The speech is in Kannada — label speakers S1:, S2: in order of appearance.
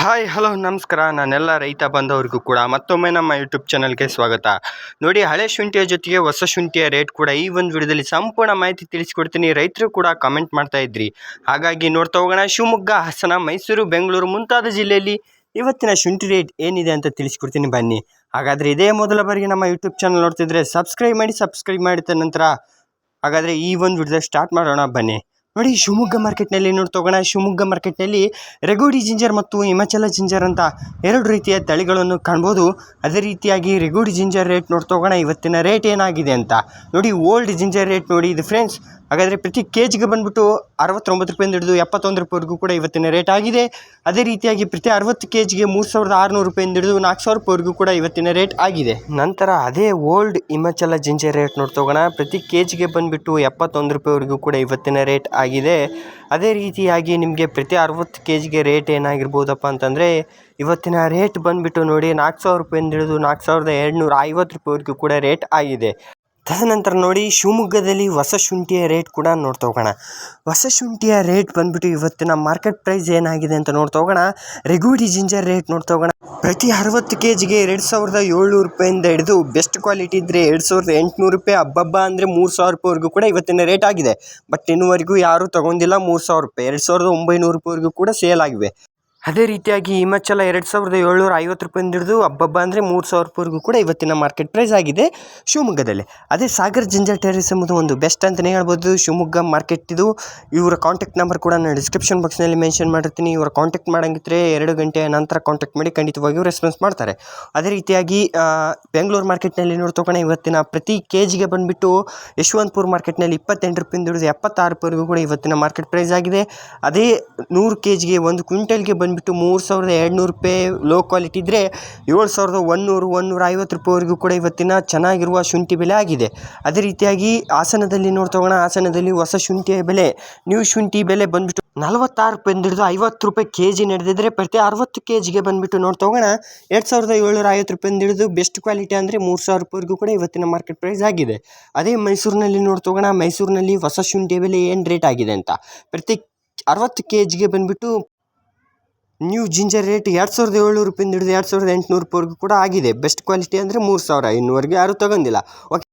S1: ಹಾಯ್ ಹಲೋ ನಮಸ್ಕಾರ. ನಾನೆಲ್ಲ ರೈತ ಬಂದವರಿಗೂ ಕೂಡ ಮತ್ತೊಮ್ಮೆ ನಮ್ಮ ಯೂಟ್ಯೂಬ್ ಚಾನಲ್ಗೆ ಸ್ವಾಗತ. ನೋಡಿ, ಹಳೆ ಶುಂಠಿಯ ಜೊತೆಗೆ ಹೊಸ ಶುಂಠಿಯ ರೇಟ್ ಕೂಡ ಈ ಒಂದು ವಿಡಿಯೋದಲ್ಲಿ ಸಂಪೂರ್ಣ ಮಾಹಿತಿ ತಿಳಿಸ್ಕೊಡ್ತೀನಿ. ರೈತರು ಕೂಡ ಕಾಮೆಂಟ್ ಮಾಡ್ತಾ ಇದ್ರಿ, ಹಾಗಾಗಿ ನೋಡ್ತಾ ಹೋಗೋಣ. ಶಿವಮೊಗ್ಗ, ಹಾಸನ, ಮೈಸೂರು, ಬೆಂಗಳೂರು ಮುಂತಾದ ಜಿಲ್ಲೆಯಲ್ಲಿ ಇವತ್ತಿನ ಶುಂಠಿ ರೇಟ್ ಏನಿದೆ ಅಂತ ತಿಳಿಸ್ಕೊಡ್ತೀನಿ, ಬನ್ನಿ. ಹಾಗಾದರೆ ಇದೇ ಮೊದಲ ಬಾರಿಗೆ ನಮ್ಮ ಯೂಟ್ಯೂಬ್ ಚಾನಲ್ ನೋಡ್ತಿದ್ರೆ ಸಬ್ಸ್ಕ್ರೈಬ್ ಮಾಡಿದ ನಂತರ ಹಾಗಾದರೆ ಈ ಒಂದು ವಿಡಿಯೋ ಸ್ಟಾರ್ಟ್ ಮಾಡೋಣ, ಬನ್ನಿ. ನೋಡಿ, ಶಿವಮೊಗ್ಗ ಮಾರ್ಕೆಟ್ನಲ್ಲಿ ನೋಡ್ತಾ ಹೋಗೋಣ. ಶಿವಮೊಗ್ಗ ಮಾರ್ಕೆಟ್ನಲ್ಲಿ ರೆಗೋಡಿ ಜಿಂಜರ್ ಮತ್ತು ಹಿಮಾಚಲ ಜಿಂಜರ್ ಅಂತ ಎರಡು ರೀತಿಯ ತಳಿಗಳನ್ನು ಕಾಣ್ಬೋದು. ಅದೇ ರೀತಿಯಾಗಿ ರೆಗೋಡಿ ಜಿಂಜರ್ ರೇಟ್ ನೋಡ್ತಾ ಹೋಗೋಣ. ಇವತ್ತಿನ ರೇಟ್ ಏನಾಗಿದೆ ಅಂತ ನೋಡಿ. ಓಲ್ಡ್ ಜಿಂಜರ್ ರೇಟ್ ನೋಡಿ ಇದು ಫ್ರೆಂಡ್ಸ್. ಹಾಗಾದರೆ ಪ್ರತಿ ಕೆ ಜಿಗೆ ಬಂದುಬಿಟ್ಟು 69 ರೂಪಾಯಿಂದ ಹಿಡಿದು 71 ರೂಪಾಯಿವರೆಗೂ ಕೂಡ ಇವತ್ತಿನ ರೇಟ್ ಆಗಿದೆ. ಅದೇ ರೀತಿಯಾಗಿ ಪ್ರತಿ 60 ಕೆ ಜಿಗೆ 3600 ರೂಪಾಯಿಂದ ಹಿಡಿದು 4000 ರೂಪಾಯಿವರೆಗೂ ಕೂಡ ಇವತ್ತಿನ ರೇಟ್ ಆಗಿದೆ. ನಂತರ ಅದೇ ಓಲ್ಡ್ ಹಿಮಾಚಲ ಜಿಂಜರ್ ರೇಟ್ ನೋಡ್ತಾ ಹೋಗೋಣ. ಪ್ರತಿ ಕೆ ಜಿಗೆ ಬಂದುಬಿಟ್ಟು 71 ರೂಪಾಯಿವರೆಗೂ ಕೂಡ ಇವತ್ತಿನ ರೇಟ್ ಆಗಿದೆ. ಅದೇ ರೀತಿಯಾಗಿ ನಿಮಗೆ ಪ್ರತಿ 60 ಕೆ ಜಿಗೆ ರೇಟ್ ಏನಾಗಿರ್ಬೋದಪ್ಪ ಅಂತಂದರೆ ಇವತ್ತಿನ ರೇಟ್ ಬಂದುಬಿಟ್ಟು ನೋಡಿ 4000 ರೂಪಾಯಿಂದ ಹಿಡಿದು 4250 ರೂಪಾಯಿವರೆಗೂ ಕೂಡ ರೇಟ್ ಆಗಿದೆ. ತದನಂತರ ನೋಡಿ, ಶಿವಮೊಗ್ಗದಲ್ಲಿ ಹೊಸ ಶುಂಠಿಯ ರೇಟ್ ಕೂಡ ನೋಡ್ತಾ ಹೋಗೋಣ. ಹೊಸ ಶುಂಠಿಯ ರೇಟ್ ಬಂದುಬಿಟ್ಟು ಇವತ್ತಿನ ಮಾರ್ಕೆಟ್ ಪ್ರೈಸ್ ಏನಾಗಿದೆ ಅಂತ ನೋಡ್ತಾ ಹೋಗೋಣ. ರೆಗೋಡಿ ಜಿಂಜರ್ ರೇಟ್ ನೋಡ್ತಾ ಹೋಗೋಣ. ಪ್ರತಿ 60 ಕೆ ಜಿಗೆ 2700 ರೂಪಾಯಿಂದ ಹಿಡಿದು ಬೆಸ್ಟ್ ಕ್ವಾಲಿಟಿ ಇದ್ದರೆ 2800 ರೂಪಾಯಿ, ಹಬ್ಬ ಅಂದರೆ 3000 ರೂಪಾಯಿವರೆಗೂ ಕೂಡ ಇವತ್ತಿನ ರೇಟ್ ಆಗಿದೆ. ಬಟ್ ಇನ್ನುವರೆಗೂ ಯಾರೂ ತೊಗೊಂಡಿಲ್ಲ 3000 ರೂಪಾಯಿ. 2900 ರೂಪಾಯಿವರೆಗೂ ಕೂಡ ಸೇಲ್ ಆಗಿವೆ. ಅದೇ ರೀತಿಯಾಗಿ ಹಿಮಾಚಲ 2750 ರೂಪಾಯಿಂದ ಹಿಡಿದು ಹಬ್ಬ ಅಂದರೆ 3000 ರೂಪಾಯಿವರೆಗೂ ಕೂಡ ಇವತ್ತಿನ ಮಾರ್ಕೆಟ್ ಪ್ರೈಸ್ ಆಗಿದೆ ಶಿವಮೊಗ್ಗದಲ್ಲಿ. ಅದೇ ಸಾಗರ್ ಜಿಂಜರ್ ಟೆರೇಸ್ ಎಂಬುದು ಒಂದು ಬೆಸ್ಟ್ ಅಂತಲೇ ಹೇಳ್ಬೋದು ಶಿವಮೊಗ್ಗ ಮಾರ್ಕೆಟ್ ಇದು. ಇವರ ಕಾಂಟ್ಯಾಕ್ಟ್ ನಂಬರ್ ಕೂಡ ನಾನು ಡಿಸ್ಕ್ರಿಪ್ಷನ್ ಬಾಕ್ಸ್ನಲ್ಲಿ ಮೆನ್ಷನ್ ಮಾಡಿರ್ತೀನಿ. ಇವರ ಕಾಂಟ್ಯಾಕ್ಟ್ ಮಾಡೋಂಗಿದ್ರೆ 2 ಗಂಟೆಯ ನಂತರ ಕಾಂಟ್ಯಾಕ್ಟ್ ಮಾಡಿ, ಖಂಡಿತವಾಗಿಯೂ ರೆಸ್ಪಾನ್ಸ್ ಮಾಡ್ತಾರೆ. ಅದೇ ರೀತಿಯಾಗಿ ಬೆಂಗಳೂರು ಮಾರ್ಕೆಟ್ನಲ್ಲಿ ನೋಡ್ತೋಗೋಣ. ಇವತ್ತಿನ ಪ್ರತಿ ಕೆ ಜಿಗೆ ಬಂದುಬಿಟ್ಟು ಯಶವಂತಪುರ ಮಾರ್ಕೆಟ್ನಲ್ಲಿ 28 ರೂಪಾಯಿಂದ ಹಿಡಿದು 76 ರೂಪಾಯಿವರೆಗೂ ಕೂಡ ಇವತ್ತಿನ ಮಾರ್ಕೆಟ್ ಪ್ರೈಸ್ ಆಗಿದೆ. ಅದೇ 100 ಕೆ ಜಿಗೆ 1 ಕ್ವಿಂಟಲ್ಗೆ ಬಂದುಬಿಟ್ಟು 3200 ರೂಪಾಯಿ ಲೋ ಕ್ವಾಲಿಟಿ ಇದ್ದರೆ 7100-150 ರೂಪಾಯಿವರೆಗೂ ಕೂಡ ಇವತ್ತಿನ ಚೆನ್ನಾಗಿರುವ ಶುಂಠಿ ಬೆಲೆ ಆಗಿದೆ. ಅದೇ ರೀತಿಯಾಗಿ ಹಾಸನದಲ್ಲಿ ನೋಡ್ತಾ ಹೋಗೋಣ. ಹಾಸನದಲ್ಲಿ ಹೊಸ ಶುಂಠಿಯ ಬೆಲೆ, ನ್ಯೂ ಶುಂಠಿ ಬೆಲೆ ಬಂದುಬಿಟ್ಟು 46 ರೂಪಾಯಿಂದ ಹಿಡಿದು 50 ರೂಪಾಯಿ ಕೆ ಜಿ ನಡೆದಿದ್ದರೆ ಪ್ರತಿ 60 ಕೆ ಜಿಗೆ ಬಂದುಬಿಟ್ಟು ನೋಡ್ತಾ ಹೋಗೋಣ 2750 ರೂಪಾಯಿಂದ ಹಿಡಿದು ಬೆಸ್ಟ್ ಕ್ವಾಲಿಟಿ ಅಂದರೆ 3000 ರೂಪಾಯಿವರೆಗೂ ಕೂಡ ಇವತ್ತಿನ ಮಾರ್ಕೆಟ್ ಪ್ರೈಸ್ ಆಗಿದೆ. ಅದೇ ಮೈಸೂರಿನಲ್ಲಿ ನೋಡ್ತಾ ಹೋಗೋಣ. ಮೈಸೂರಿನಲ್ಲಿ ಹೊಸ ಶುಂಠಿಯ ಬೆಲೆ ಏನು ರೇಟ್ ಆಗಿದೆ ಅಂತ ಪ್ರತಿ 60 ಕೆ ಜಿಗೆ ಬಂದುಬಿಟ್ಟು ನ್ಯೂ ಜಿಂಜರ್ ರೇಟ್ 2700 ರೂಪಾಯಿಂದ ಹಿಡಿದು 2800 ರೂಪಾಯಿವರೆಗೂ ಕೂಡ ಆಗಿದೆ. ಬೆಸ್ಟ್ ಕ್ವಾಲಿಟಿ ಅಂದರೆ 3000. ಇನ್ನೂವರೆಗೂ ಯಾರೂ ತೊಗೊಂಡಿಲ್ಲ. ಓಕೆ.